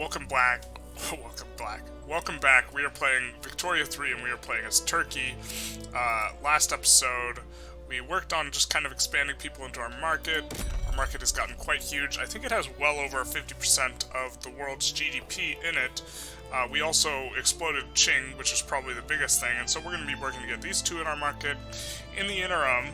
Welcome back. Welcome back. We are playing Victoria 3 and we are playing as Turkey. Last episode, we worked on just kind of expanding people into our market. Our market has gotten quite huge. I think it has well over 50% of the world's GDP in it. We also exploded Qing, which is probably the biggest thing, and so we're going to be working to get these two in our market. In the interim,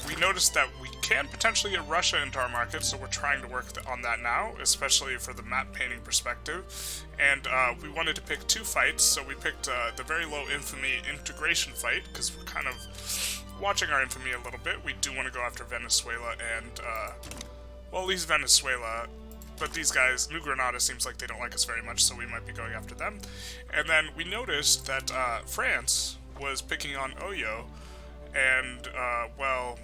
we noticed that we can potentially get Russia into our market, so we're trying to work on that now, especially for the map painting perspective. And we wanted to pick two fights, so we picked the very low infamy integration fight, because we're kind of watching our infamy a little bit. We do want to go after Venezuela and, well, at least Venezuela, but these guys, New Granada, seems like they don't like us very much, so we might be going after them. And then we noticed that France was picking on Oyo, and, well,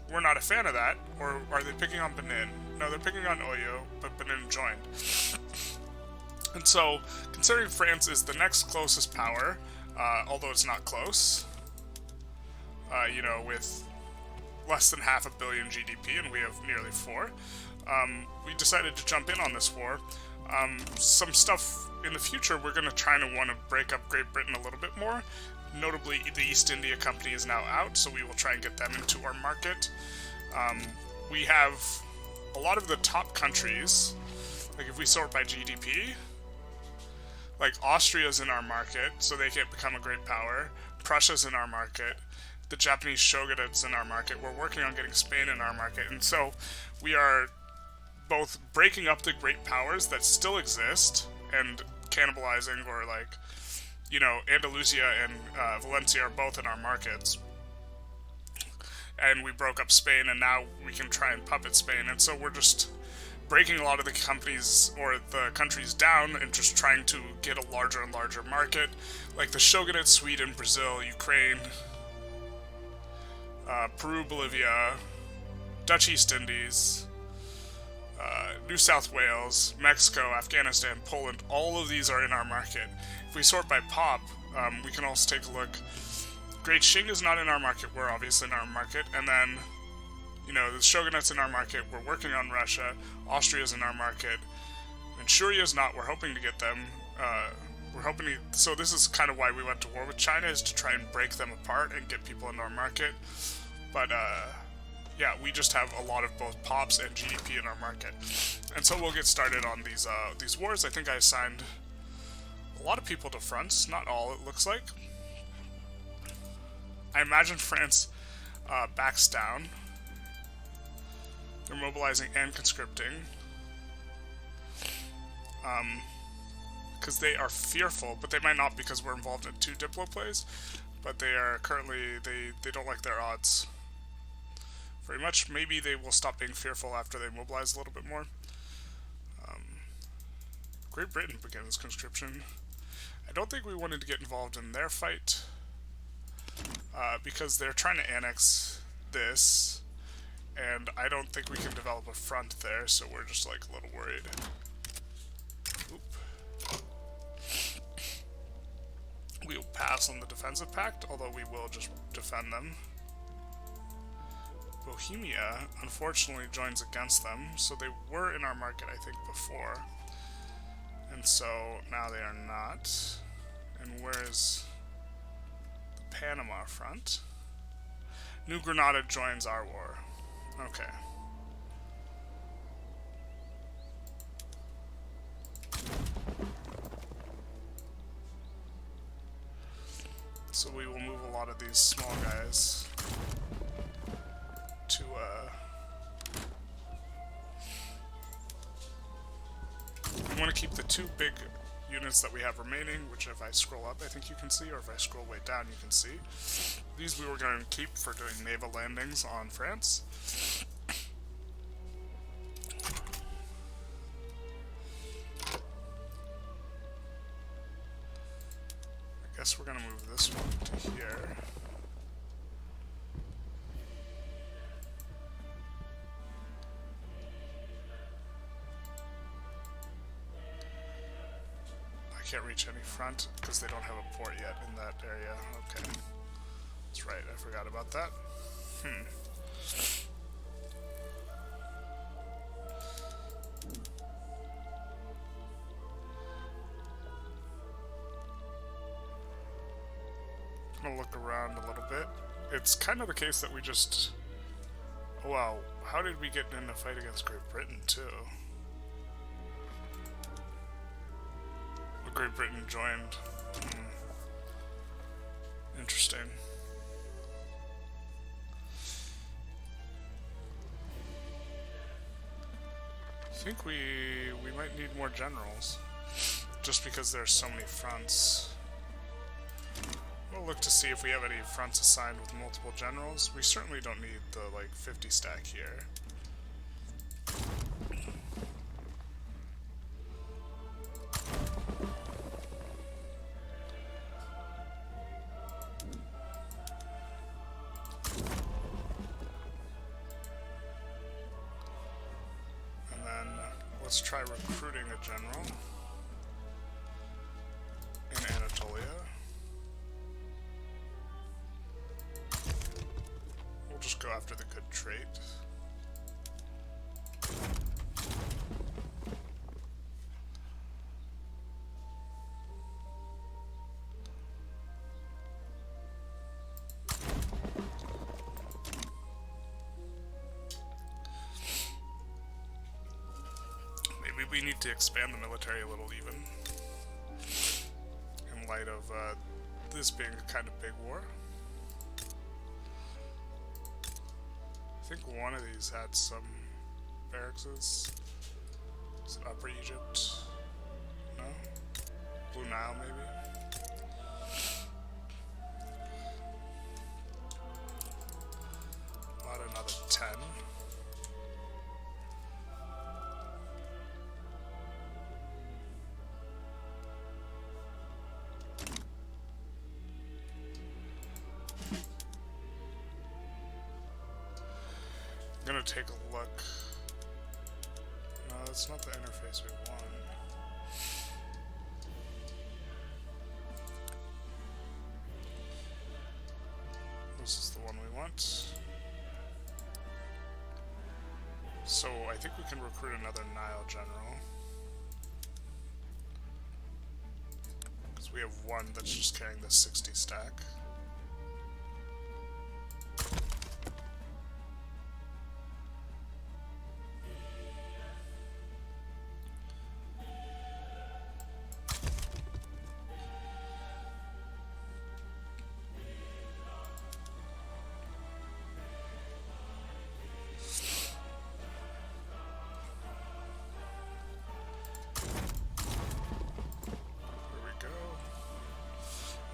we're not a fan of that. Or are they picking on Benin? No, they're picking on Oyo, but Benin joined. And so, considering France is the next closest power, although it's not close, you know, with less than half a billion GDP, and we have nearly 4, we decided to jump in on this war. Some stuff in the future, we're going to try to want to break up Great Britain a little bit more. Notably, the East India Company is now out, so we will try and get them into our market. We have a lot of the top countries, like if we sort by GDP, like Austria's in our market, so they can't become a great power. Prussia's in our market. The Japanese Shogunate's in our market. We're working on getting Spain in our market, and so we are both breaking up the great powers that still exist and cannibalizing, or like, you know, Andalusia and Valencia are both in our markets. And we broke up Spain, and now we can try and puppet Spain. And so we're just breaking a lot of the companies or the countries down and just trying to get a larger and larger market. Like the Shogunate, Sweden, Brazil, Ukraine, Peru, Bolivia, Dutch East Indies, New South Wales, Mexico, Afghanistan, Poland, all of these are in our market. If we sort by pop, we can also take a look. Great Qing is not in our market, we're obviously in our market, and then, you know, the Shogunate's in our market, we're working on Russia, Austria's in our market, Manchuria's not, we're hoping to get them, so this is kind of why we went to war with China, is to try and break them apart and get people into our market, but, yeah, we just have a lot of both pops and GDP in our market. And so we'll get started on these wars. I think I assigned a lot of people to fronts, not all, it looks like. I imagine France backs down. They're mobilizing and conscripting. Because they are fearful, but they might not because we're involved in 2 Diplo plays. But they are currently, they don't like their odds very much. Maybe they will stop being fearful after they mobilize a little bit more. Great Britain begins conscription. I don't think we wanted to get involved in their fight, because they're trying to annex this, and I don't think we can develop a front there, so we're just like a little worried. Oop. We will pass on the defensive pact, although we will just defend them. Bohemia, unfortunately, joins against them, so they were in our market, I think, before. And so, now they are not. And where's the Panama front? New Granada joins our war. Okay. So we will move a lot of these small guys to, we want to keep the 2 big units that we have remaining, which if I scroll up I think you can see, or if I scroll way down you can see. These we were going to keep for doing naval landings on France. I guess we're going to move this one to here. Can't reach any front because they don't have a port yet in that area. Okay. That's right, I forgot about that. gonna look around a little bit. It's kind of the case that we just... Oh, wow, how did we get in a fight against Great Britain, too? Well, Great Britain joined. Interesting. I think we might need more generals, just because there's so many fronts. We'll look to see if we have any fronts assigned with multiple generals. We certainly don't need the, like, 50 stack here. And then let's try recruiting a general in Anatolia. We'll just go after the good trait. Maybe we need to expand the military a little even, in light of this being a kind of big war. I think one of these had some barracks. Is it Upper Egypt? No? Blue Nile, maybe? About another 10. I'm gonna take a look. No, that's not the interface we want. This is the one we want. So I think we can recruit another Nile general. Because we have one that's just carrying the 60 stack.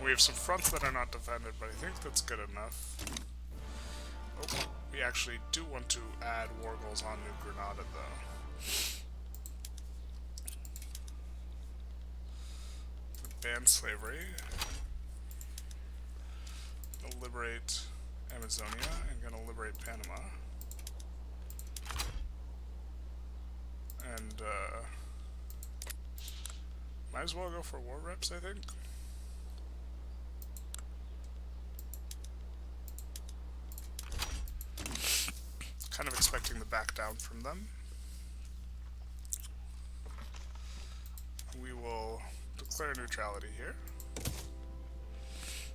We have some fronts that are not defended, but I think that's good enough. Oh, we actually do want to add war goals on New Granada, though. Ban slavery. Gonna liberate Amazonia, and gonna liberate Panama. And, might as well go for war reps, I think. Kind of expecting the back down from them. We will declare neutrality here,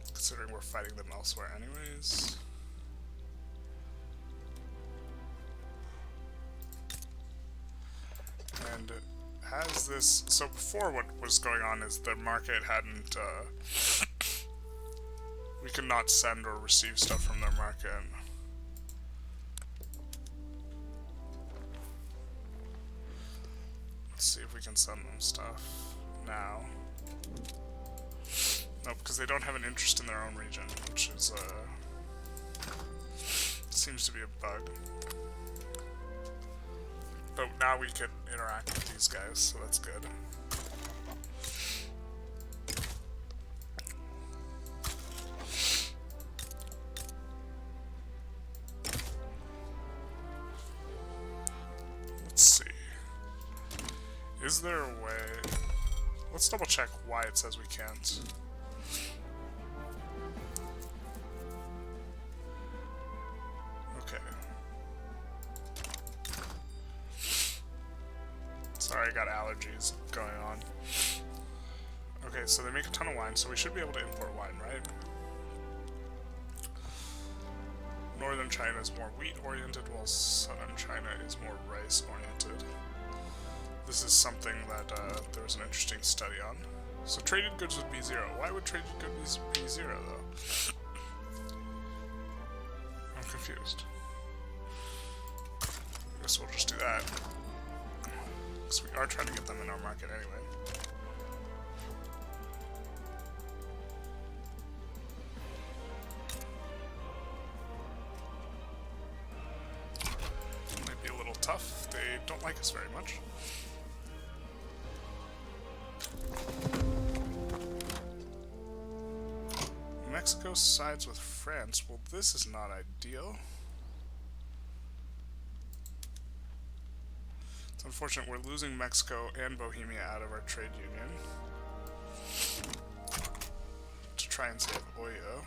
considering we're fighting them elsewhere anyways. And has this... So before, what was going on is the market hadn't... we could not send or receive stuff from their market. Let's see if we can send them stuff now. Nope, because they don't have an interest in their own region, which is, seems to be a bug. But now we can interact with these guys, so that's good. Let's see. Is there a way... Let's double check why it says we can't. Okay. Sorry, I got allergies going on. Okay, so they make a ton of wine, so we should be able to import wine, right? Northern China is more wheat-oriented, while southern China is more rice-oriented. This is something that there was an interesting study on. So traded goods would be 0. Why would traded goods be 0, though? I'm confused. I guess we'll just do that. Because we are trying to get them in our market anyway. Might be a little tough. They don't like us very much. Mexico sides with France. Well, this is not ideal. It's unfortunate we're losing Mexico and Bohemia out of our trade union to try and save Oyo.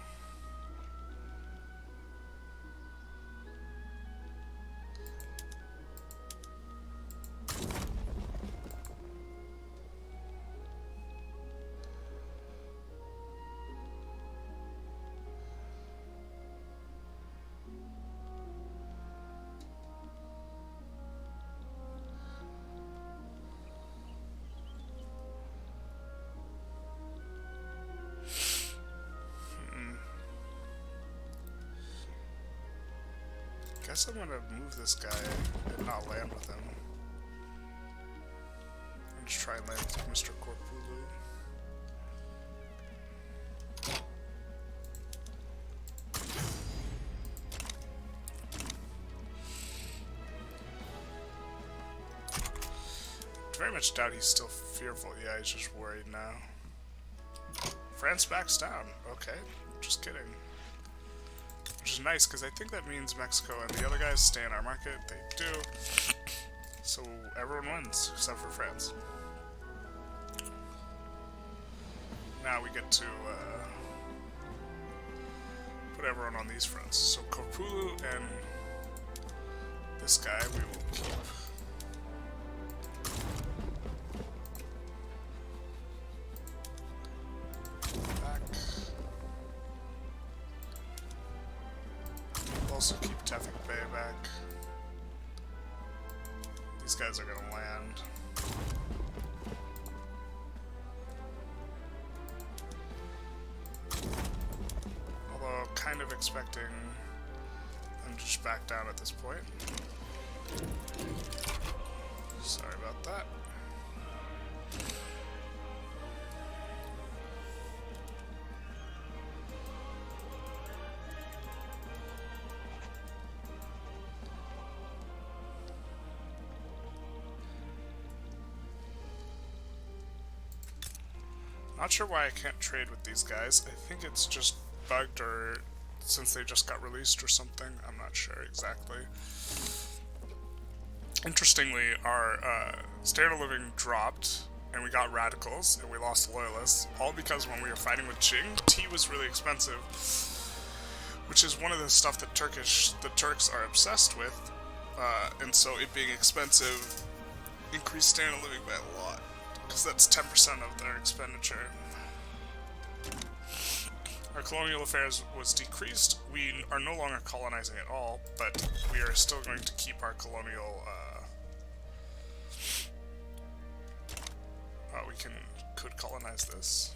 Guess I'm gonna move this guy and not land with him. And just try and land with Mr. Corpulu. Very much doubt he's still fearful. Yeah, he's just worried now. France backs down. Okay, just kidding. Which is nice, because I think that means Mexico and the other guys stay in our market. They do. So everyone wins, except for France. Now we get to put everyone on these fronts. So Corpulu and this guy we will keep. Also keep Tefik Bay back. These guys are gonna land. Although kind of expecting them to just back down at this point. Sorry about that. Not sure why I can't trade with these guys. I think it's just bugged, or since they just got released or something. I'm not sure exactly. Interestingly, our standard of living dropped, and we got radicals, and we lost loyalists, all because when we were fighting with Qing, tea was really expensive, which is one of the stuff that the Turks are obsessed with, and so it being expensive increased standard of living by a lot. Because that's 10% of their expenditure. Our colonial affairs was decreased. We are no longer colonizing at all, but we are still going to keep our colonial. We could colonize this,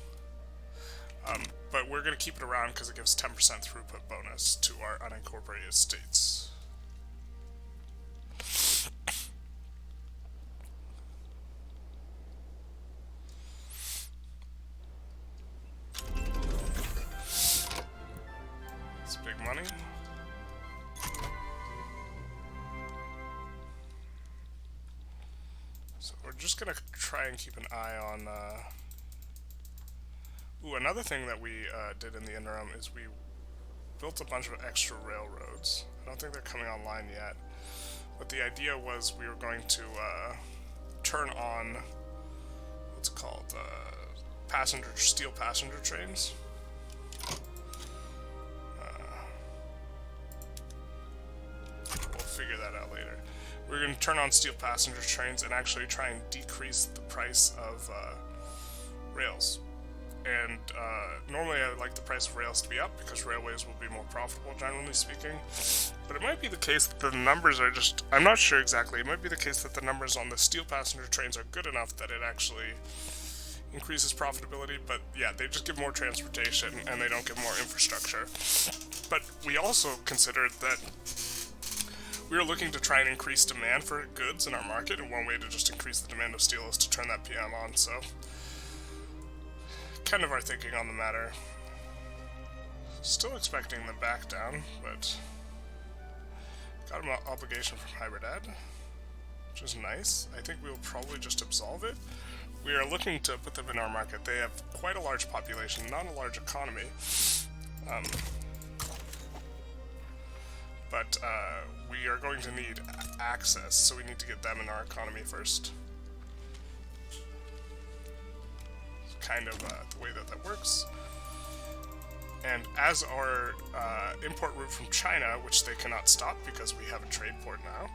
but we're going to keep it around because it gives 10% throughput bonus to our unincorporated states. Money. So we're just gonna try and keep an eye on ooh, another thing that we did in the interim is we built a bunch of extra railroads. I don't think they're coming online yet, but the idea was we were going to turn on what's it called, steel passenger trains. Figure that out later. We're going to turn on steel passenger trains and actually try and decrease the price of rails. and normally I like the price of rails to be up because railways will be more profitable, generally speaking. But it might be the case that the numbers are just... I'm not sure exactly. It might be the case that the numbers on the steel passenger trains are good enough that it actually increases profitability, but yeah, they just give more transportation and they don't give more infrastructure. But we also considered that we were looking to try and increase demand for goods in our market, and one way to just increase the demand of steel is to turn that PM on, so kind of our thinking on the matter. Still expecting them back down, but got an obligation from Hybridad, which is nice. I think we'll probably just absolve it. We are looking to put them in our market. They have quite a large population, not a large economy. But we are going to need access, so we need to get them in our economy first. It's kind of the way that works. And as our import route from China, which they cannot stop because we have a trade port now,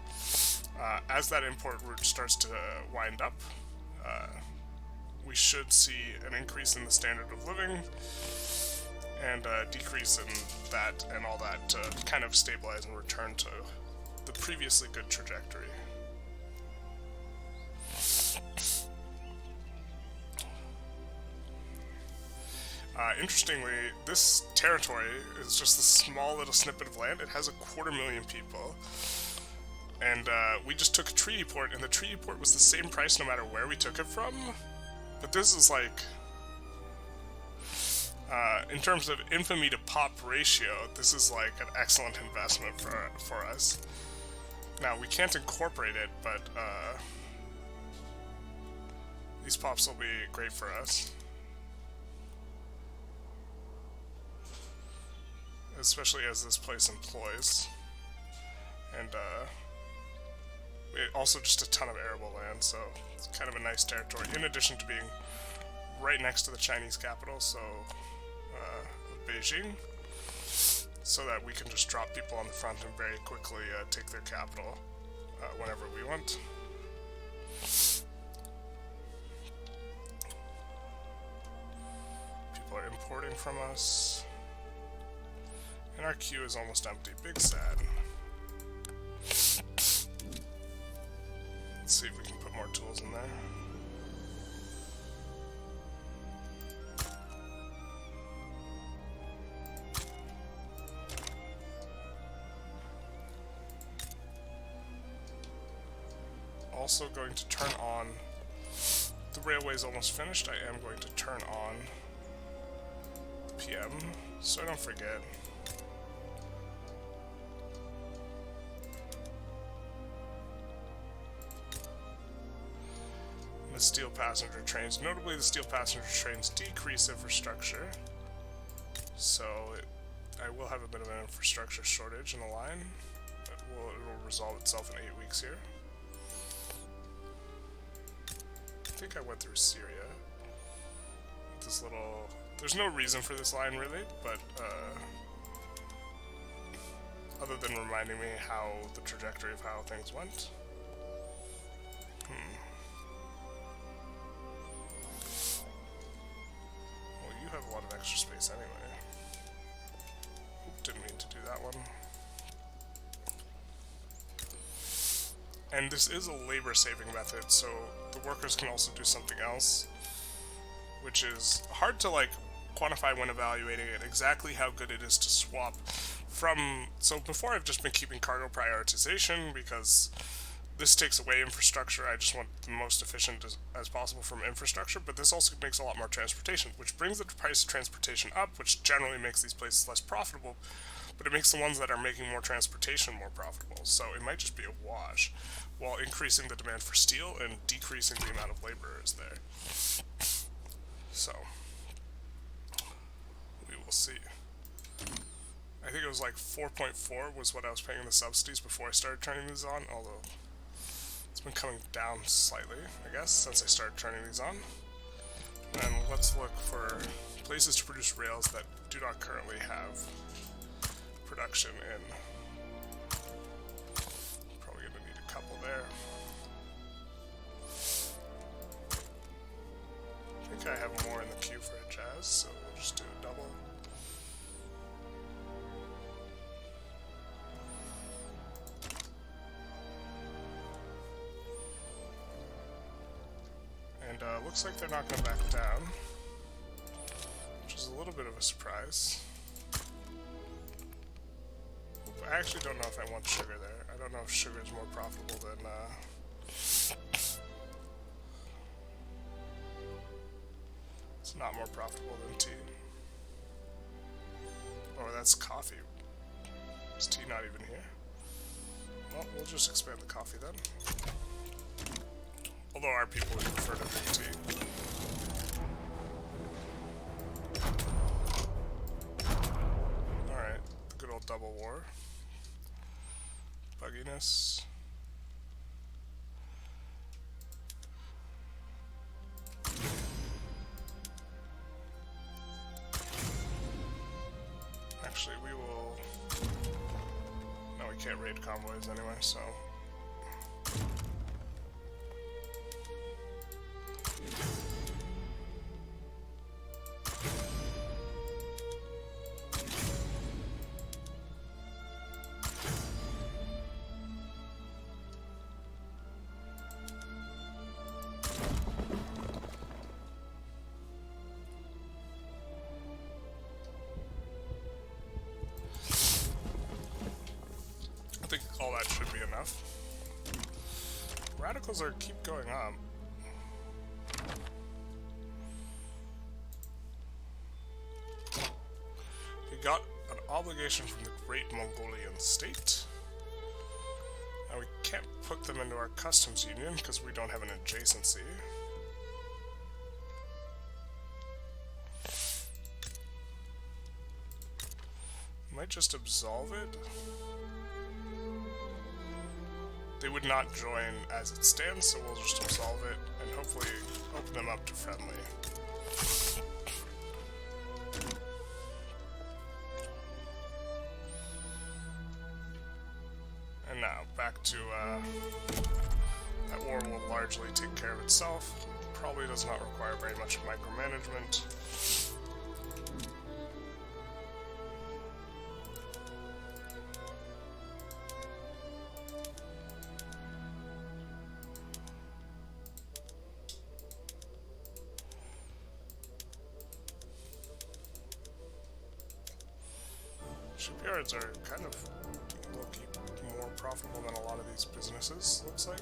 as that import route starts to wind up, we should see an increase in the standard of living and a decrease in that and all that to kind of stabilize and return to the previously good trajectory. Interestingly, this territory is just a small little snippet of land. It has 250,000 people. And we just took a treaty port, and the treaty port was the same price no matter where we took it from. But this is like, in terms of infamy to pop ratio, this is like an excellent investment for us. Now, we can't incorporate it, but these pops will be great for us. Especially as this place employs. And also just a ton of arable land, so it's kind of a nice territory, in addition to being right next to the Chinese capital, so Beijing, so that we can just drop people on the front and very quickly take their capital whenever we want. People are importing from us, and our queue is almost empty. Big sad. Let's see if we can put more tools in there. Also going to turn on, the railway is almost finished. I am going to turn on the PM, so I don't forget. The steel passenger trains. Notably, the steel passenger trains decrease infrastructure, so I will have a bit of an infrastructure shortage in the line, but it will resolve itself in 8 weeks here. I think I went through Syria. This little... There's no reason for this line, really, but other than reminding me how the trajectory of how things went. Well, you have a lot of extra space anyway. Didn't mean to do that one. And this is a labor-saving method, so the workers can also do something else, which is hard to, like, quantify when evaluating it, exactly how good it is to swap from... So before I've just been keeping cargo prioritization, because this takes away infrastructure. I just want the most efficient as possible from infrastructure, but this also makes a lot more transportation, which brings the price of transportation up, which generally makes these places less profitable, but it makes the ones that are making more transportation more profitable, so it might just be a wash, while increasing the demand for steel and decreasing the amount of laborers there. So, we will see. I think it was like 4.4 was what I was paying the subsidies before I started turning these on, although it's been coming down slightly, I guess, since I started turning these on. And let's look for places to produce rails that do not currently have production in. Probably going to need a couple there. I think I have more in the queue for a jazz. looks like they're not going to back down, which is a little bit of a surprise. I actually don't know if I want sugar there. I don't know if sugar is more profitable than, it's not more profitable than tea. Oh, that's coffee. Is tea not even here? Well, we'll just expand the coffee then. Although our people would prefer to drink tea. Alright, the good old double war. Bugginess. Actually, we will... No, we can't raid convoys anyway, so... I think all that should be enough. Radicals are keep going up. We got an obligation from the Great Mongolian State. Now we can't put them into our customs union because we don't have an adjacency. Might just absolve it. They would not join as it stands, so we'll just absolve it and hopefully open them up to friendly. And now, back to, that war will largely take care of itself. Probably does not require very much micromanagement. Shipyards are kind of low-key more profitable than a lot of these businesses, looks like.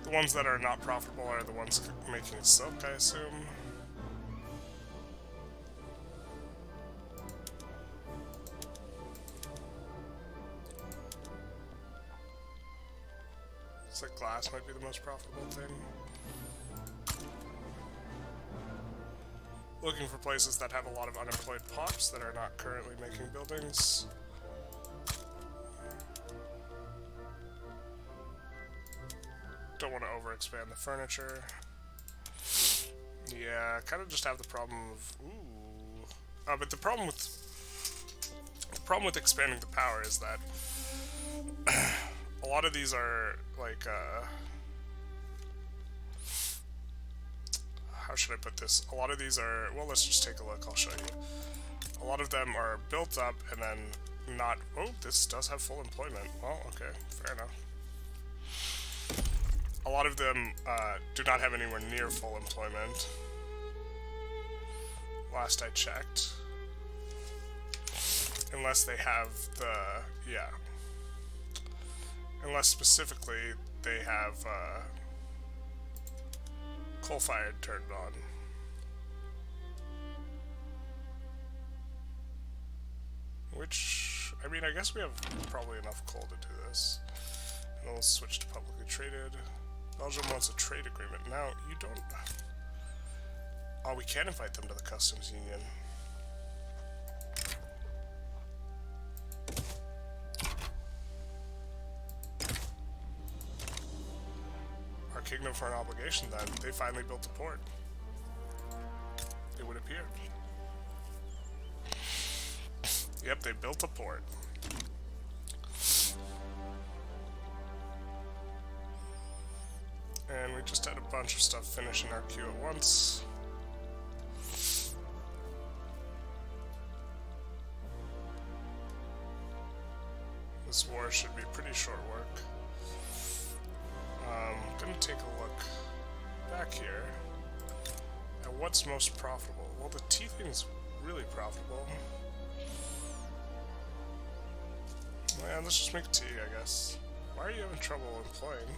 The ones that are not profitable are the ones making silk, I assume. Looks like glass might be the most profitable thing. Looking for places that have a lot of unemployed pops that are not currently making buildings. Don't want to overexpand the furniture. Yeah, kind of just have the problem of but the problem with expanding the power is that a lot of these are like how should I put this? A lot of these are, well, let's just take a look, I'll show you. A lot of them are built up and then not, oh, this does have full employment. Well, okay, fair enough. A lot of them do not have anywhere near full employment. Last I checked. Unless they have the, yeah. Unless specifically they have, coal-fired turned on. Which, I mean, I guess we have probably enough coal to do this. And then we'll switch to publicly traded. Belgium wants a trade agreement. Now, you don't... Oh, we can invite them to the customs union. Kingdom for an obligation then. They finally built a port. It would appear. Yep, they built a port. And we just had a bunch of stuff finish in our queue at once. This war should be pretty short work. what's most profitable? Well, the tea thing's really profitable. Man, let's just make tea, I guess. Why are you having trouble employing?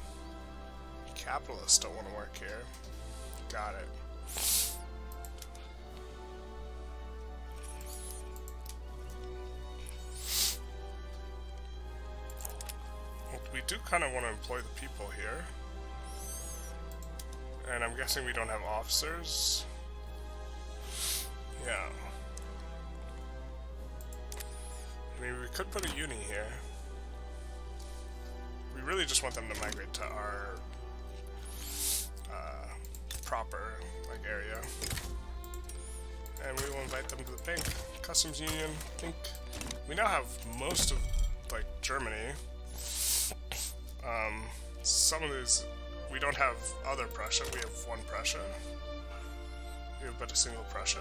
Capitalists don't want to work here. Got it. Well, we do kind of want to employ the people here. And I'm guessing we don't have officers. Yeah. I mean, we could put a uni here. We really just want them to migrate to our proper area. And we will invite them to the bank. Customs Union, I think. We now have most of, Germany. Some of these, we don't have other Prussia, we have one Prussia. We have but a single Prussia.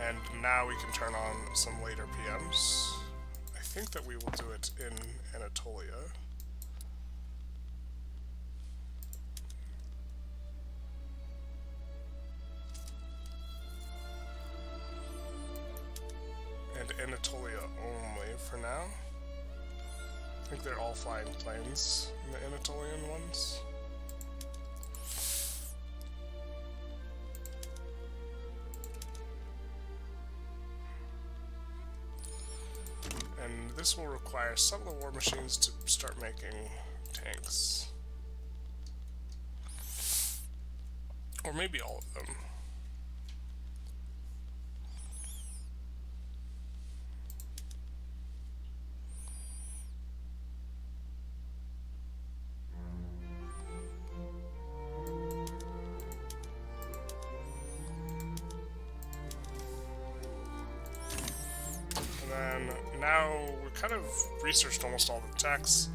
And now we can turn on some later PMs. I think that we will do it in Anatolia. And Anatolia only for now. I think they're all flying planes in the Anatolian ones. And this will require some of the war machines to start making tanks. Or maybe all of them. Now, we kind of researched almost all the techs.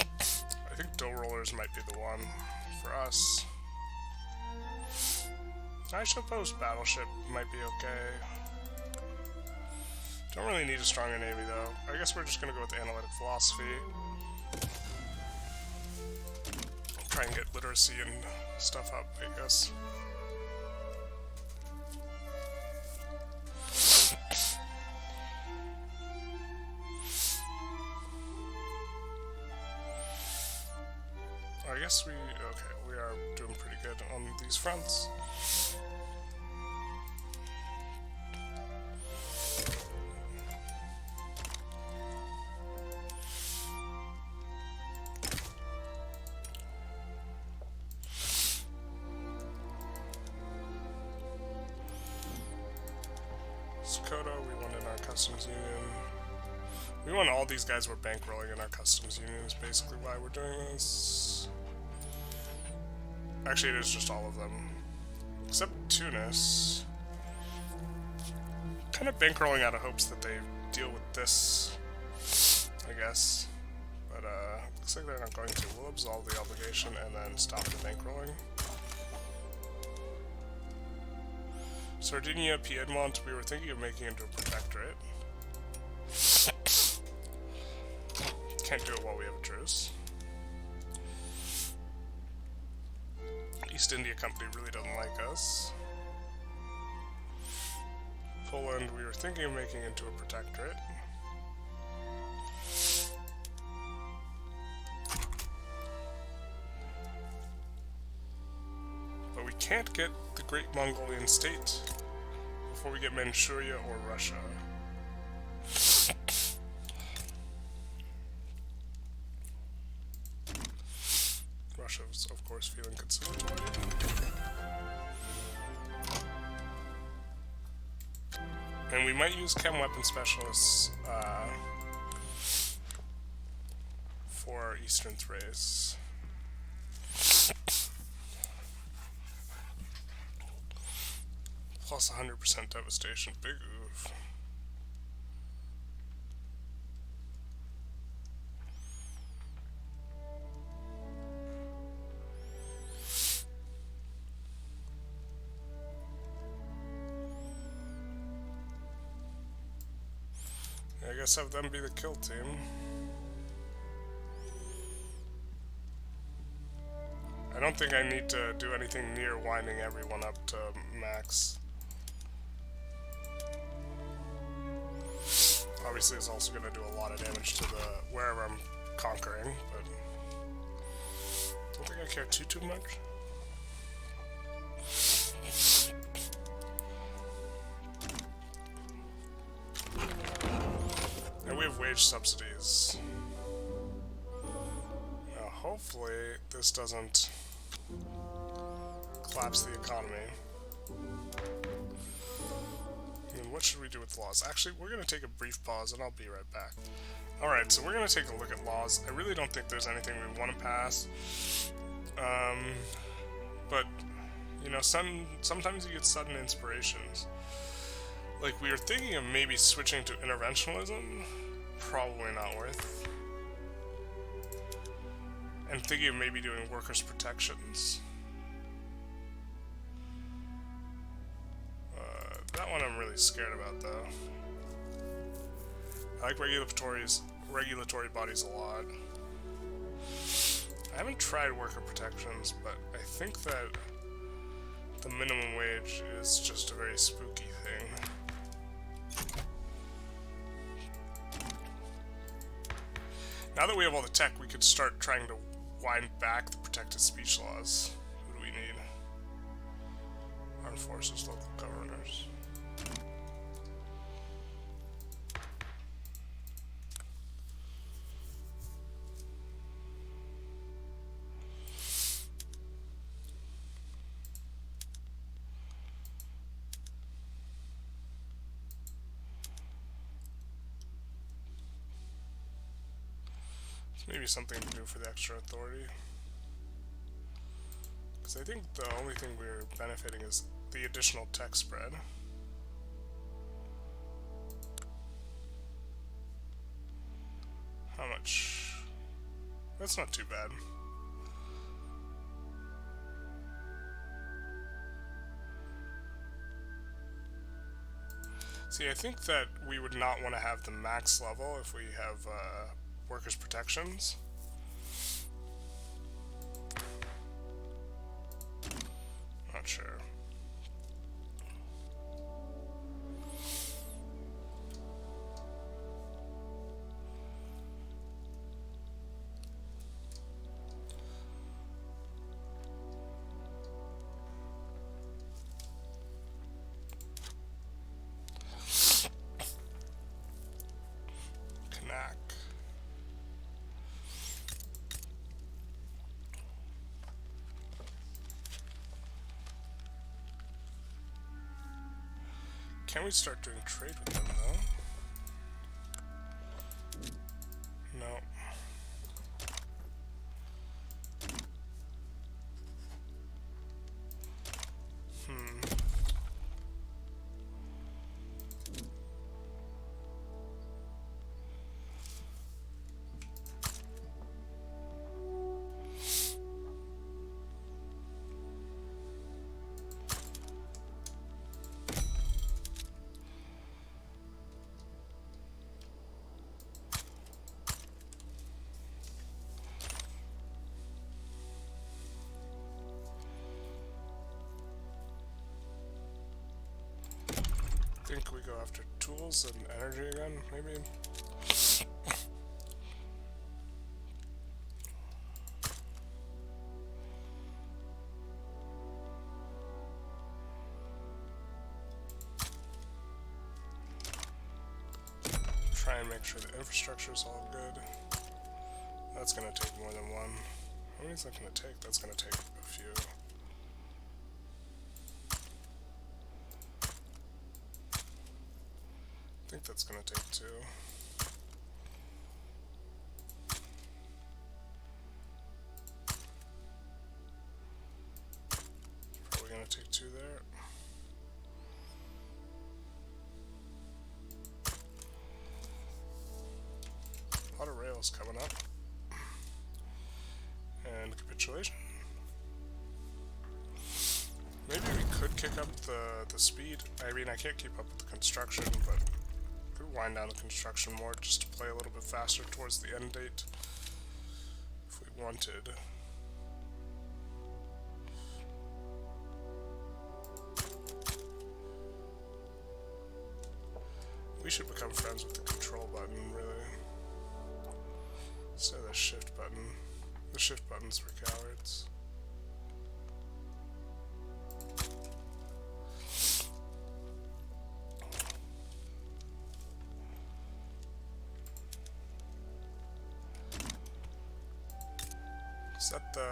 I think dough rollers might be the one for us. I suppose battleship might be okay. Don't really need a stronger navy though. I guess we're just gonna go with the analytic philosophy. Try and get literacy and stuff up, I guess. I guess we are doing pretty good on these fronts. Dakota, we won in our customs union. We want all these guys we're bankrolling in our customs union is basically why we're doing this. Actually, it is just all of them. Except Tunis. Kind of bankrolling out of hopes that they deal with this, I guess. But, looks like they're not going to. We'll absolve the obligation and then stop the bankrolling. Sardinia, Piedmont, we were thinking of making into a protectorate. Can't do it while we have a truce. East India Company really doesn't like us. Poland, we were thinking of making into a protectorate. But we can't get the Great Mongolian State before we get Manchuria or Russia. Russia's, of course, feeling conciliatory. And we might use chem weapon specialists for Eastern Thrace. Plus 100% devastation. Big oof. I guess have them be the kill team. I don't think I need to do anything near winding everyone up to max. Obviously, it's also going to do a lot of damage to the wherever I'm conquering, but I don't think I care too much. And we have wage subsidies. Now, hopefully, this doesn't collapse the economy. And what should we do with laws? Actually, we're going to take a brief pause, and I'll be right back. Alright, so we're going to take a look at laws. I really don't think there's anything we want to pass. But, you know, sometimes you get sudden inspirations. Like, we were thinking of maybe switching to interventionalism. Probably not worth. And thinking of maybe doing workers' protections. That one I'm really scared about, though. I like regulatory bodies a lot. I haven't tried worker protections, but I think that the minimum wage is just a very spooky thing. Now that we have all the tech, we could start trying to wind back the protected speech laws. Who do we need? Armed forces, local governors. Maybe something to do for the extra authority. Because I think the only thing we're benefiting is the additional tech spread. How much? That's not too bad. See, I think that we would not want to have the max level if we have workers' protections. Not sure. Can we start doing trade with them, though? No. I think we go after tools and energy again, maybe? Try and make sure the infrastructure is all good. That's gonna take more than one. How many is that gonna take? That's gonna take a few. I think that's gonna take two. Probably gonna take two there. A lot of rails coming up. And capitulation. Maybe we could kick up the speed. I mean, I can't keep up with the construction, but could wind down the construction more just to play a little bit faster towards the end date if we wanted. we should become friends with the control button, really. Instead of the shift button. The shift button's for cowards. Is that the...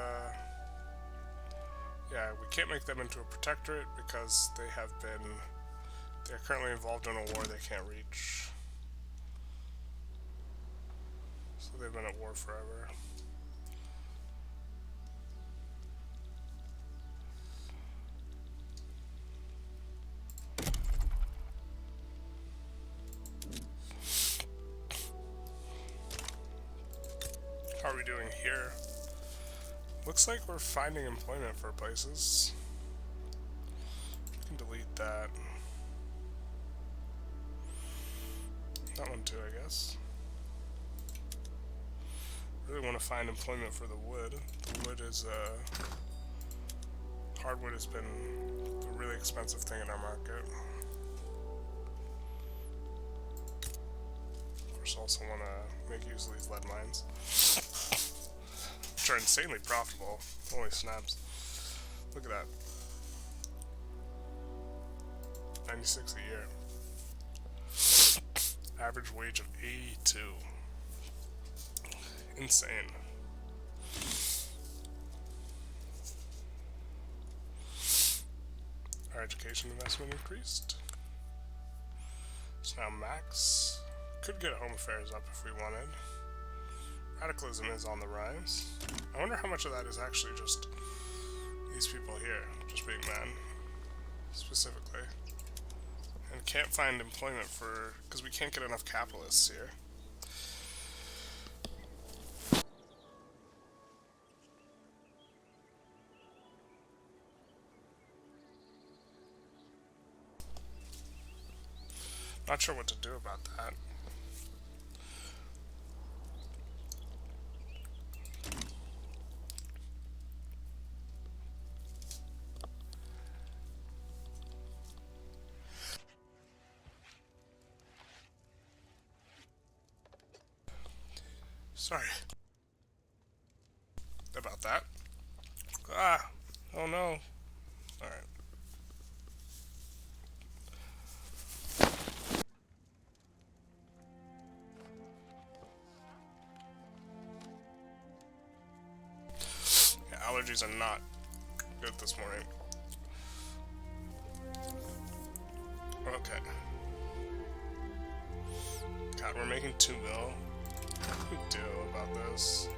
Yeah, we can't make them into a protectorate because they have been... They're currently involved in a war they can't reach. So they've been at war forever. How are we doing here? Looks like we're finding employment for places. We can delete that. That one too, I guess. Really want to find employment for the wood. The wood is, hardwood has been a really expensive thing in our market. Of course, also want to make use of these lead mines, which are insanely profitable. Holy snaps. Look at that. 96 a year. Average wage of 82. Insane. Our education investment increased. It's now max. Could get home affairs up if we wanted. Radicalism is on the rise. I wonder how much of that is actually just these people here, just being men, specifically. And can't find employment for, because we can't get enough capitalists here. Not sure what to do about that. Sorry about that. Ah, oh no. Alright. Yeah, allergies are not good this morning. Okay. God, we're making 2 mil. What do we do about this?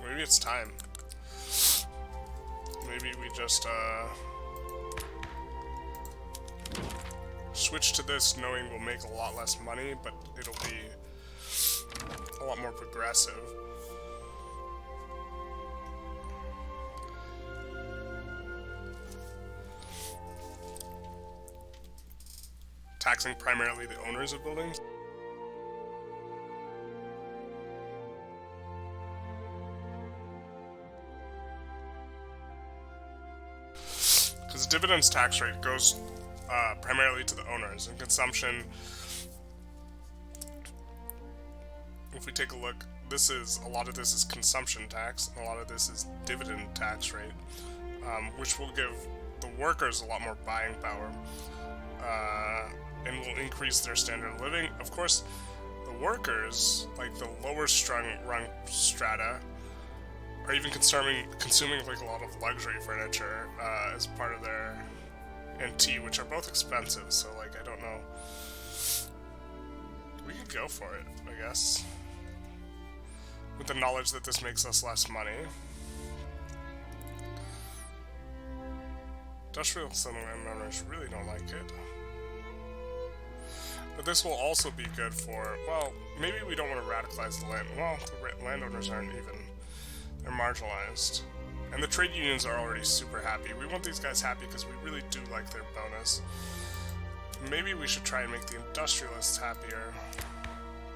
Maybe it's time. Maybe we just, switch to this knowing we'll make a lot less money, but it'll be a lot more progressive. Taxing primarily the owners of buildings. Because the dividends tax rate goes primarily to the owners, and consumption, if we take a look, a lot of this is consumption tax, and a lot of this is dividend tax rate, which will give the workers a lot more buying power. And will increase their standard of living. Of course, the workers, like the lower rung strata, are even consuming like a lot of luxury furniture as part of their and tea, which are both expensive. So like I don't know. We could go for it, I guess, with the knowledge that this makes us less money. Industrial settlement owners really don't like it. But this will also be good for, well, maybe we don't want to radicalize the land. Well, the landowners aren't even, they're marginalized. And the trade unions are already super happy. We want these guys happy because we really do like their bonus. Maybe we should try and make the industrialists happier.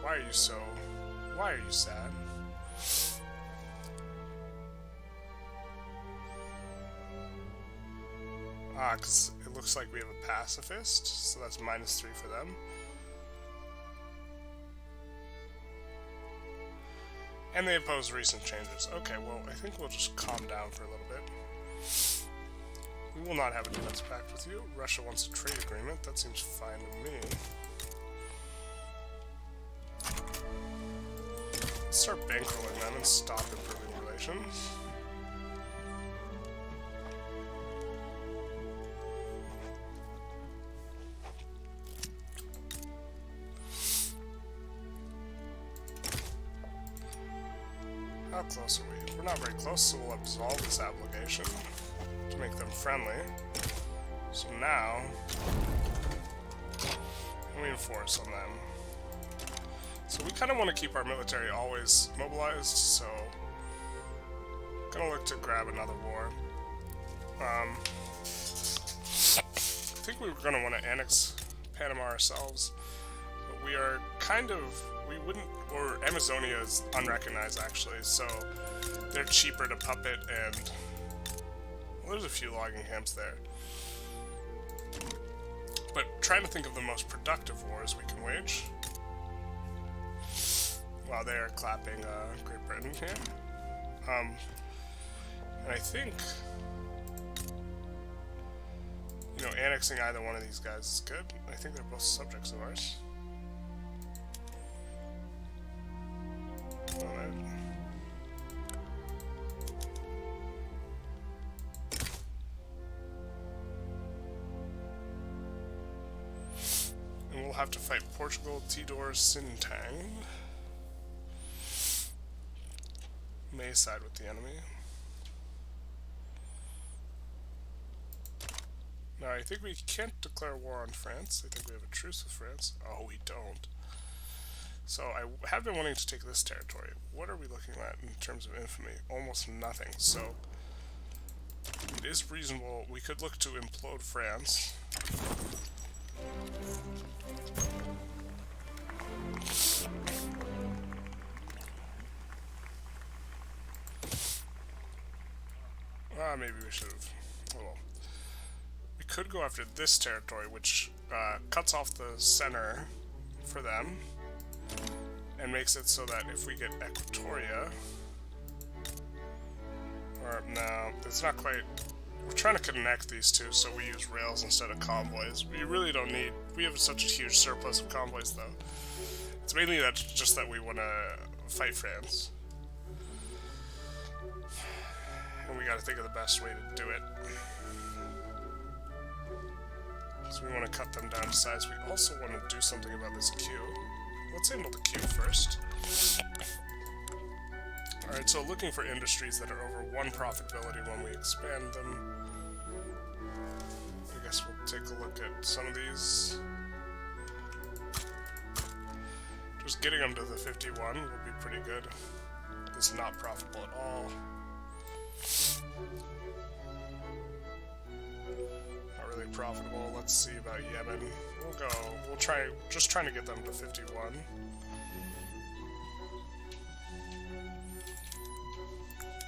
Why are you sad? Because it it looks like we have a pacifist, so that's -3 for them. And they oppose recent changes. Okay, well, I think we'll just calm down for a little bit. We will not have a defense pact with you. Russia wants a trade agreement. That seems fine with me. Let's start bankrolling them and stop improving relations. How close are we? We're not very close, so we'll absolve this obligation to make them friendly. So now, we enforce on them. So we kind of want to keep our military always mobilized, so gonna look to grab another war. I think we were gonna want to annex Panama ourselves, but we are kind of, we wouldn't, or Amazonia is unrecognized actually, so they're cheaper to puppet, and well, there's a few logging camps there. But trying to think of the most productive wars we can wage. While they are clapping Great Britain here. And I think, you know, annexing either one of these guys is good. I think they're both subjects of ours. Alright. And we'll have to fight Portugal, Tidor, Sintang. May side with the enemy. Now, I think we can't declare war on France. I think we have a truce with France. Oh, we don't. So, I have been wanting to take this territory. What are we looking at in terms of infamy? Almost nothing. So, it is reasonable. We could look to implode France. Maybe we should have. Well, we could go after this territory, which cuts off the center for them and makes it so that if we get Equatoria, or no, it's not quite. We're trying to connect these two, so we use rails instead of convoys. We really don't need. We have such a huge surplus of convoys, though. It's mainly that just that we want to fight France. And we gotta think of the best way to do it. So we want to cut them down to size. We also want to do something about this queue. Let's handle the queue first. Alright, so looking for industries that are over 1 profitability when we expand them. I guess we'll take a look at some of these. Just getting them to the 51 would be pretty good. This is not profitable at all. Not really profitable. Let's see about Yemen. We'll try, just trying to get them to 51.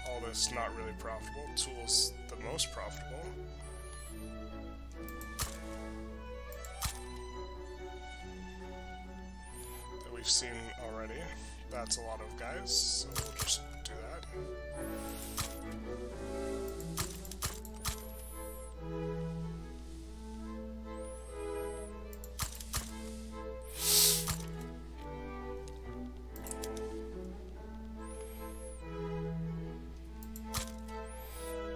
All this not really profitable. Tool's the most profitable. That we've seen already. That's a lot of guys, so we'll just do that.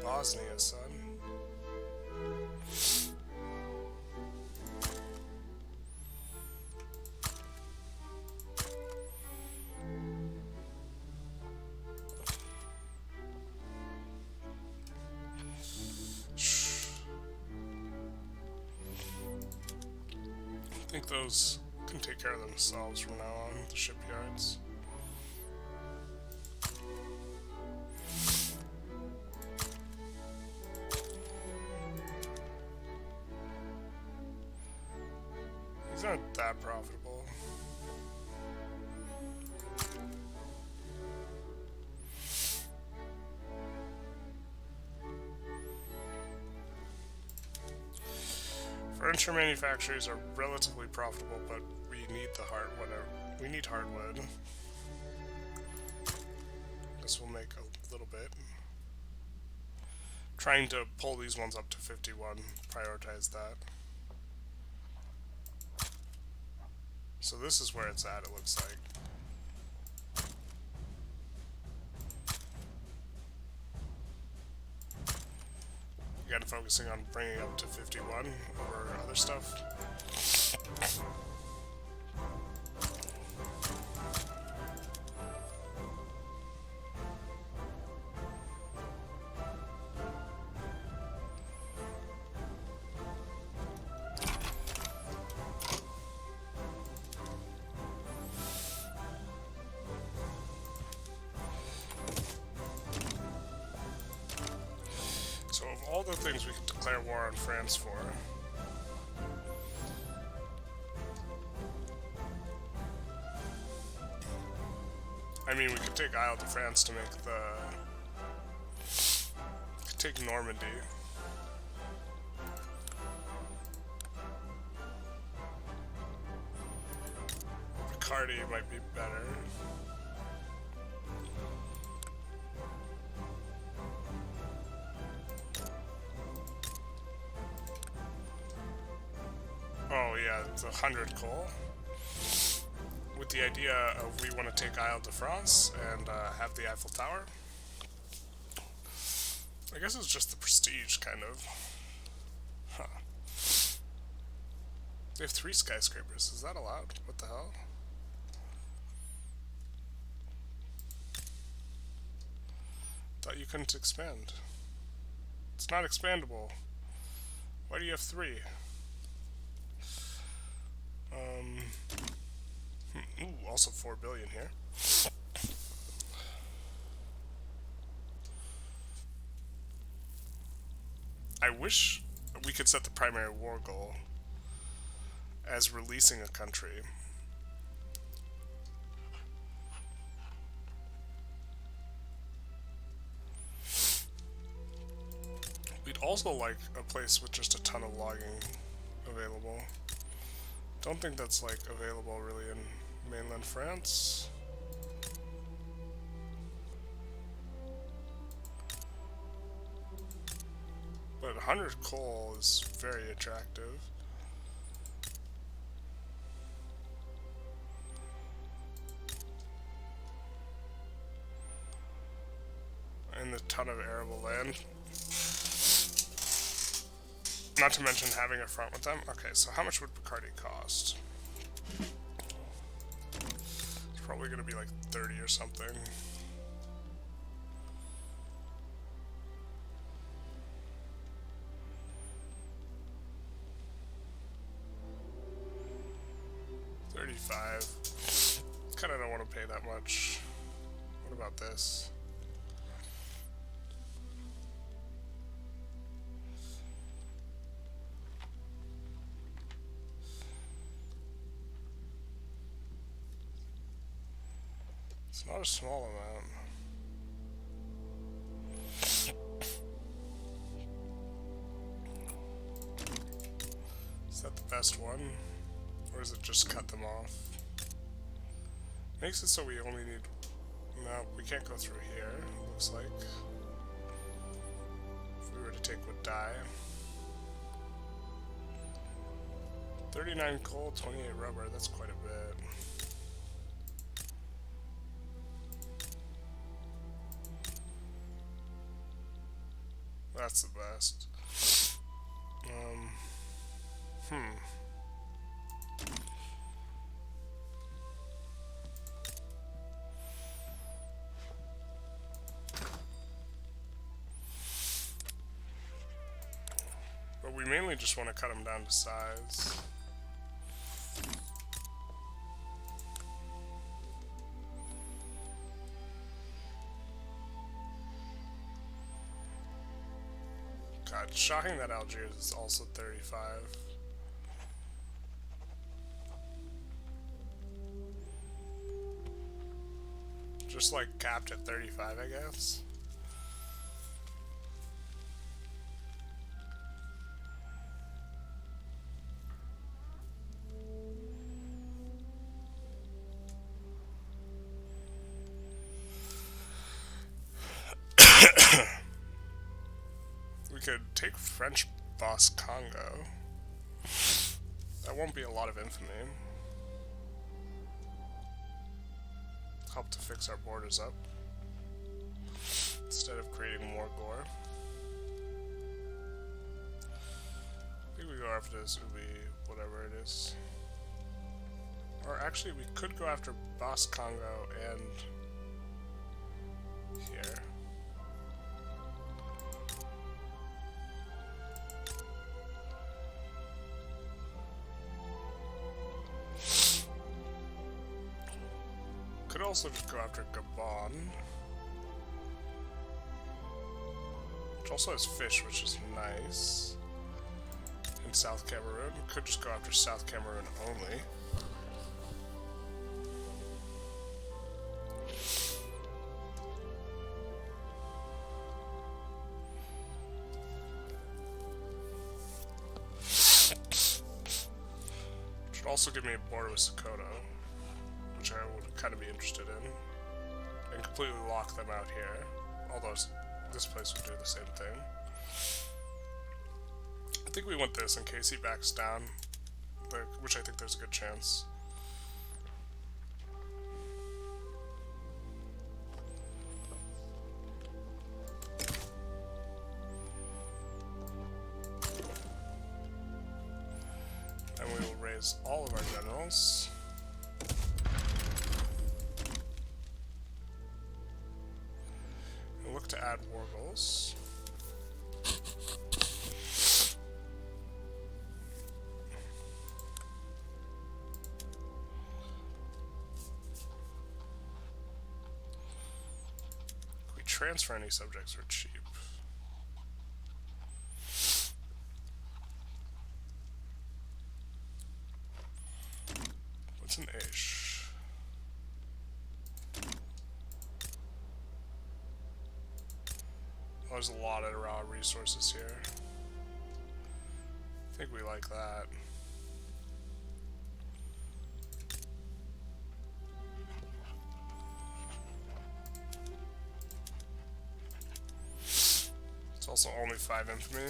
Bosnia, son. I think those can take care of themselves from now on, the shipyards. These aren't that profitable. Furniture manufacturers are relatively profitable, but we need the we need hardwood. This will make a little bit. Trying to pull these ones up to 51, prioritize that. So this is where it's at, it looks like. Again, focusing on bringing up to 51 over other stuff. So of all the things we could declare war on France for, I mean, we could take Isle de France to make the... We could take Normandy. Picardy might be better. Oh yeah, it's 100 coal. With the idea of we want to take Isle de France and have the Eiffel Tower. I guess it's just the prestige, kind of. Huh. They have 3 skyscrapers. Is that allowed? What the hell? Thought you couldn't expand. It's not expandable. Why do you have 3? Ooh, also 4 billion here. I wish we could set the primary war goal as releasing a country. We'd also like a place with just a ton of logging available. Don't think that's like available really in mainland France. But 100 coal is very attractive. And a ton of arable land. Not to mention having a front with them. Okay, so how much would Picardy cost? It's probably going to be like 30 or something. $35. Kind of don't want to pay that much. What about this? It's not a small amount. Is that the best one? Or is it just cut them off? Makes it so we only need... No, we can't go through here, it looks like. If we were to take would die. 39 coal, 28 rubber, that's quite a bit. That's the best. But we mainly just want to cut them down to size. God, shocking that Algiers is also 35. Just like capped at 35, I guess. We could take French boss Congo. That won't be a lot of infamy. Help to fix our borders up instead of creating more gore. I think we go after this Ubi, whatever it is. Or actually, we could go after Boss Congo and here. Could also just go after Gabon, which also has fish, which is nice. In South Cameroon, could just go after South Cameroon only. Should also give me a border with Sokoto, which I would kind of be interested in, and completely lock them out here, although this place would do the same thing. I think we want this in case he backs down, which I think there's a good chance. And we will raise all of our generals. And look to add war goals. Transfer any subjects are cheap. What's an Aish? Oh, there's a lot of raw resources here. I think we like that. Also only 5 infamy.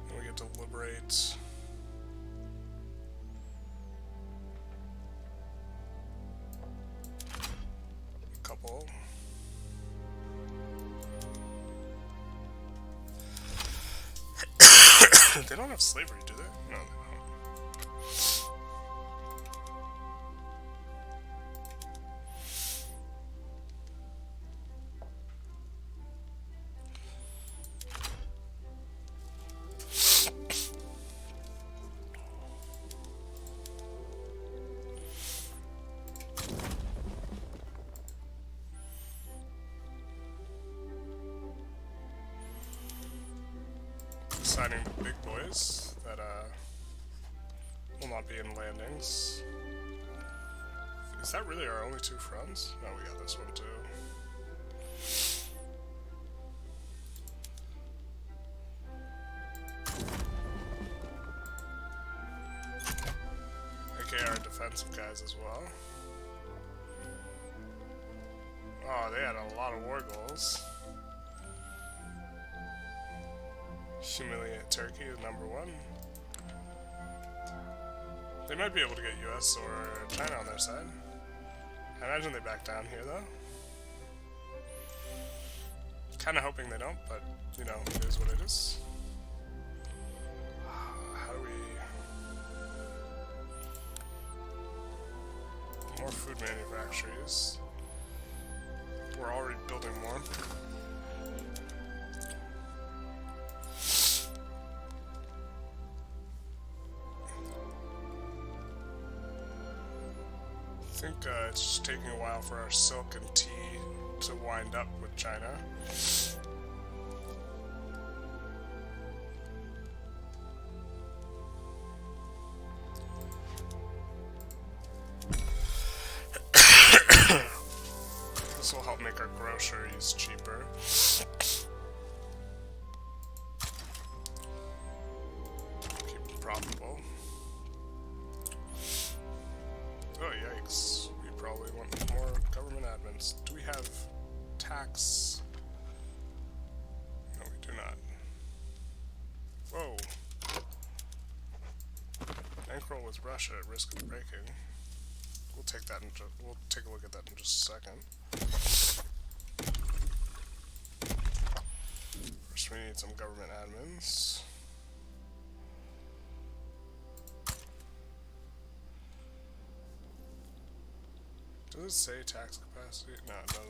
And we get to liberate a couple. They don't have slavery, do they? No, they don't. Signing the big boys that will not be in landings. Is that really our only 2 fronts? No, we got this one too. Okay, our defensive guys as well. Oh, they had a lot of war goals. Humiliate Turkey is #1. They might be able to get US or China on their side. I imagine they back down here though. Kinda hoping they don't, but you know, it is what it is. How do we... More food manufactories. We're already building more. I think it's just taking a while for our silk and tea to wind up with China. This will help make our groceries cheaper. Keep them profitable. bankroll with Russia at risk of breaking. We'll take that. We'll take a look at that in just a second. First, we need some government admins. Does it say tax capacity? No, it doesn't.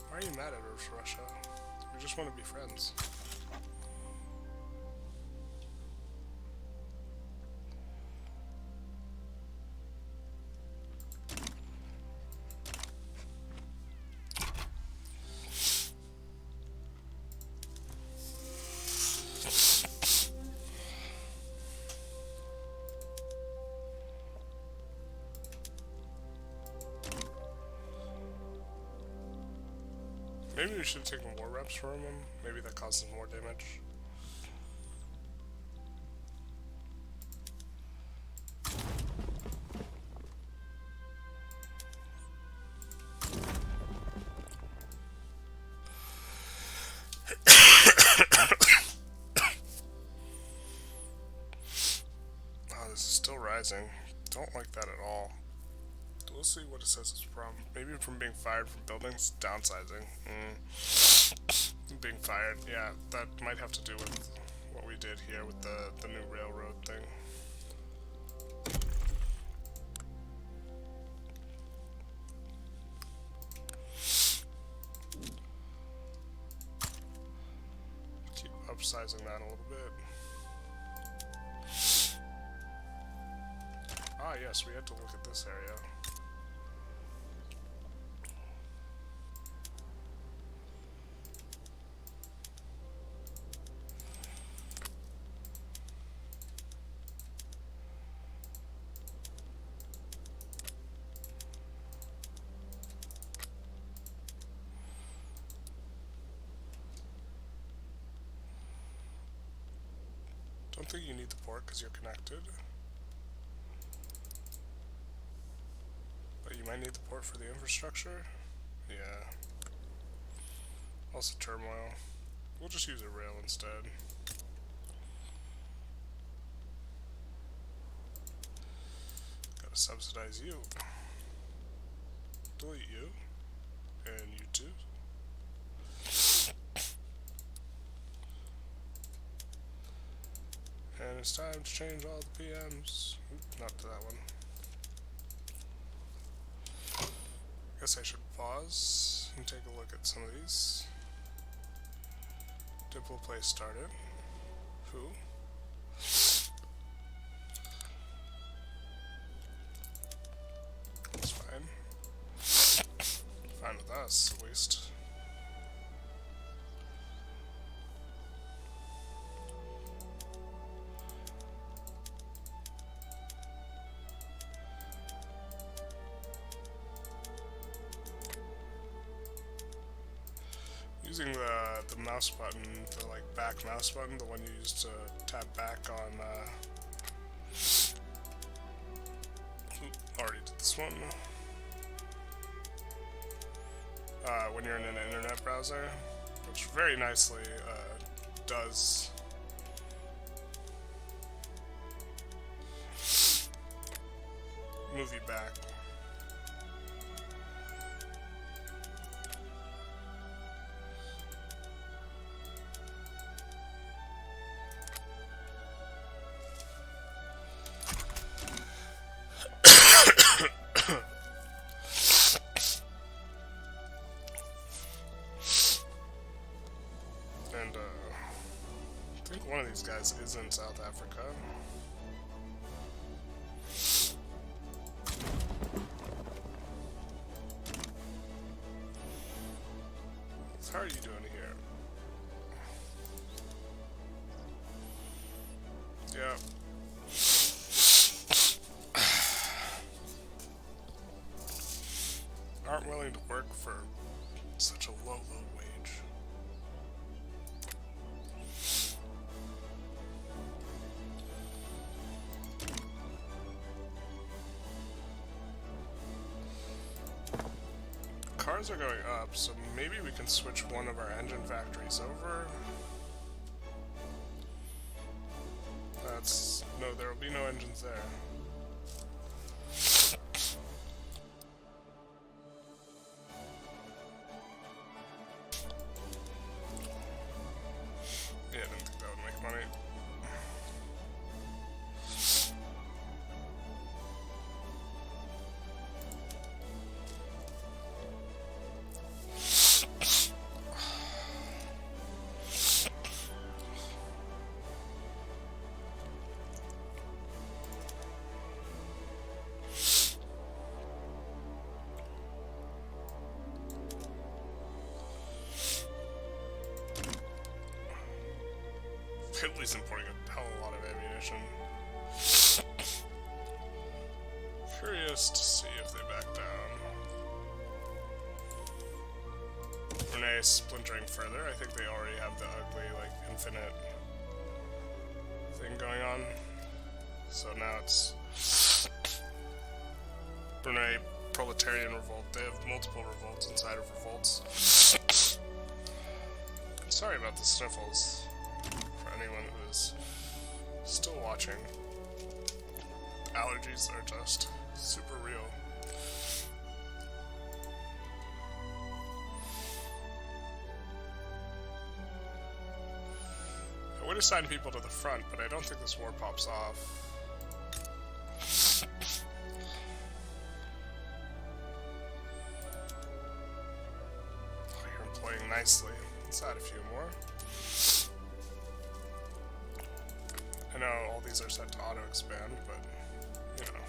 Why are you mad at us, Russia? We just want to be friends. Maybe we should have taken war reps from him. Maybe that causes more damage. Oh, this is still rising. Don't like that at all. We'll see what it says it's from. Maybe from being fired from buildings? Downsizing. Being fired. Yeah, that might have to do with what we did here with the new railroad thing. Keep upsizing that a little bit. Ah, yes, we had to look at this area. Don't think you need the port because you're connected. But you might need the port for the infrastructure. Yeah. Also turmoil. We'll just use a rail instead. Gotta subsidize you. Delete you. And you too. And it's time to change all the PMs. Oop, not to that one. Guess I should pause and take a look at some of these. Diplo play started. Who? That's fine. Fine with us, at least. Using the mouse button, the like back mouse button, the one you use to tap back on. Already did this one. When you're in an internet browser, which very nicely does. Move you back. I think one of these guys is in South Africa. So how are you doing here? Yeah. Aren't willing to work for such a low wage. cars are going up, so maybe we can switch one of our engine factories over. That's... no, there will be no engines there. Yeah, I didn't think that would make money. Italy's importing a hell of a lot of ammunition. Curious to see if they back down. Brunei splintering further. I think they already have the ugly, like, infinite thing going on. So now it's Brunei proletarian revolt. They have multiple revolts inside of revolts. Sorry about the sniffles. Anyone who is still watching, allergies are just super real. I would assign people to the front, but I don't think this war pops off. Oh, you're employing nicely. Let's add a few more. I know all these are set to auto-expand, but, you know.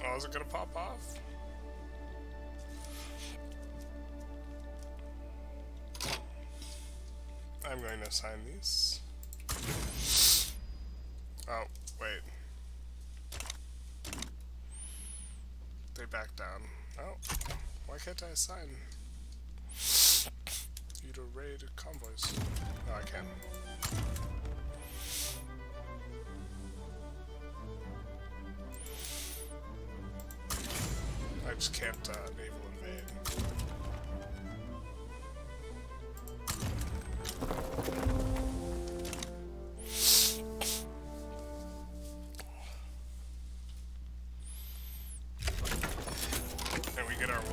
Oh, is it gonna pop off? I'm going to assign these. Oh, wait. They back down. Oh, why can't I assign? You to raid convoys. Oh, I can. I just can't naval invade. And we get our war.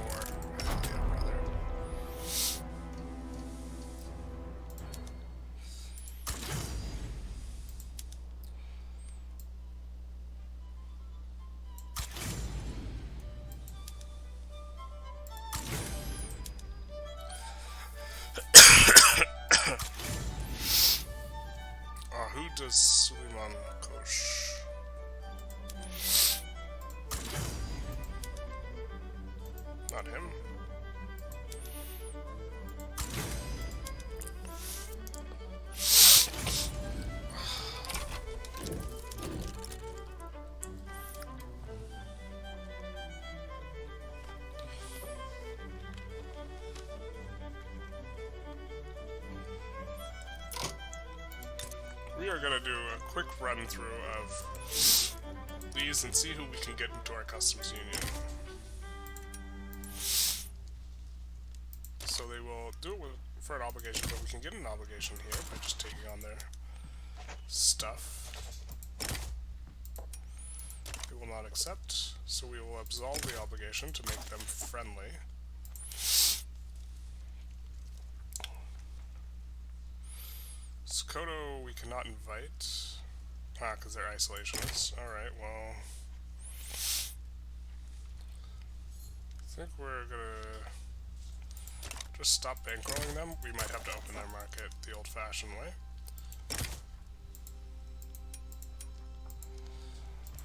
Does Suleiman Kosh? Not him. We are going to do a quick run through of these and see who we can get into our customs union. So they will do it for an obligation, but we can get an obligation here by just taking on their stuff. They will not accept, so we will absolve the obligation to make them friendly. Sokoto we cannot invite. Ah, because they're isolationists. Alright, well... I think we're gonna just stop bankrolling them. We might have to open their market the old-fashioned way.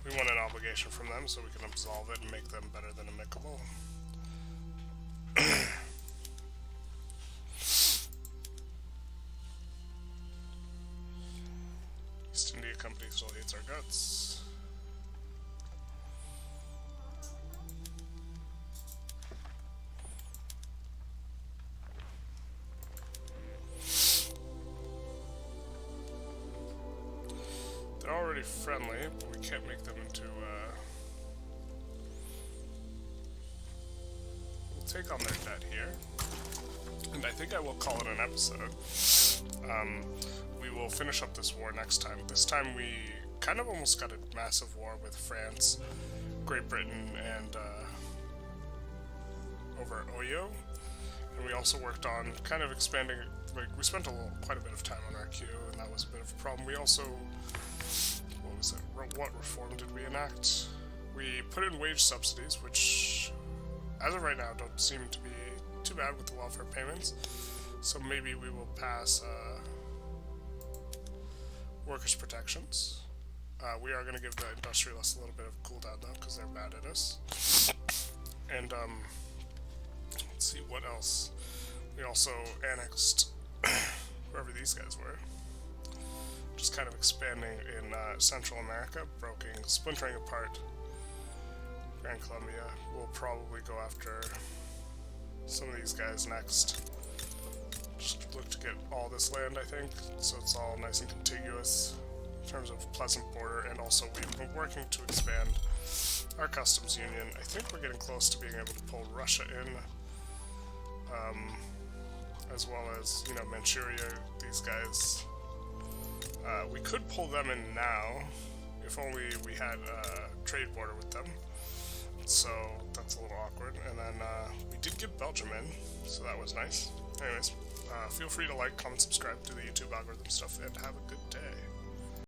We want an obligation from them so we can absolve it and make them better than amicable. East India Company still hates our guts. They're already friendly, but we can't make them into take on their debt here. And I think I will call it an episode. We will finish up this war next time. This time we kind of almost got a massive war with France, Great Britain, and over Oyo. And we also worked on kind of expanding, like, we spent quite a bit of time on our queue, and that was a bit of a problem. We also, what was it, what reform did we enact? We put in wage subsidies, which, as of right now, don't seem to be too bad with the welfare payments. So maybe we will pass workers' protections. We are going to give the Industrialists a little bit of cooldown, though, because they're bad at us. And, let's see, what else? We also annexed wherever these guys were. Just kind of expanding in Central America, splintering apart Grand Colombia. We'll probably go after some of these guys next. Just look to get all this land, I think, so it's all nice and contiguous in terms of pleasant border, and also we've been working to expand our customs union. I think we're getting close to being able to pull Russia in, as well as, you know, Manchuria, these guys. We could pull them in now, if only we had a trade border with them. So that's a little awkward. And then we did get Belgium in, so that was nice. Anyways, feel free to like, comment, subscribe, do the YouTube algorithm stuff, and have a good day.